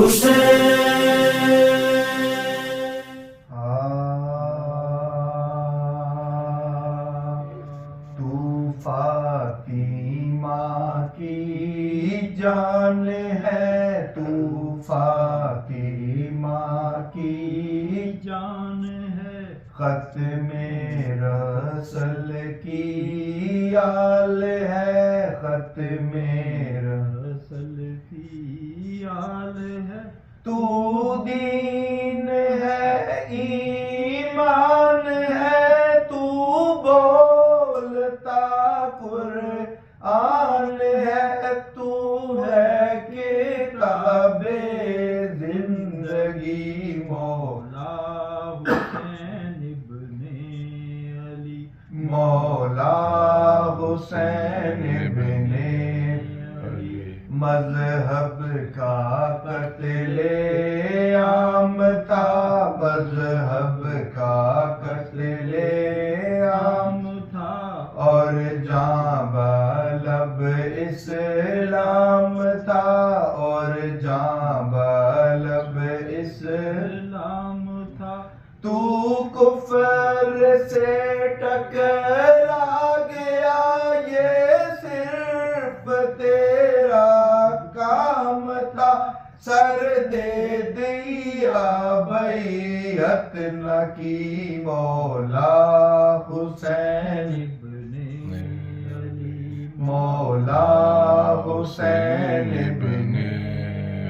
تو فاطمہ کی جان ہے، تو فاطمہ کی جان ہے، ختم رسل کی آل ہے، ختم رسل کی آل ہے، تو دین ہے، ایمان ہے، تو بولتا قرآن ہے، تو ہے کتاب زندگی مولا حسین ابن علی، مولا حسین ابن علی، مذہب کا قتل عام تھا، مذہب کا قتل عام تھا، اور جاں بلب اسلام تھا، اور جاں بلب اسلام تھا، تو کفر سے ٹکرا گیا، یہ صرف تیرا کام تھا، سر دے دیا بیعت نہ کی، مولا حسین ابن علی، مولا حسین ابن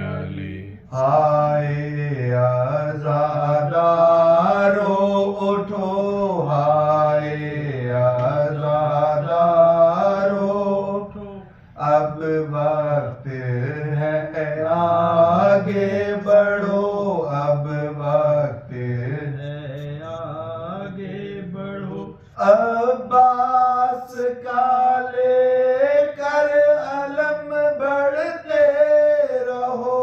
علی، ہائے آزادارو اٹھو، ہائے آزادارو اٹھو، اب وقت ہے آگے بڑھو، اب وقت ہے آگے بڑھو، عباس کا لے کر علم بڑھتے رہو،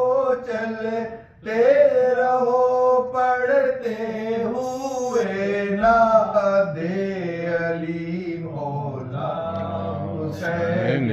چلتے رہو، پڑھتے ہوئے نعت علی، مولا حسین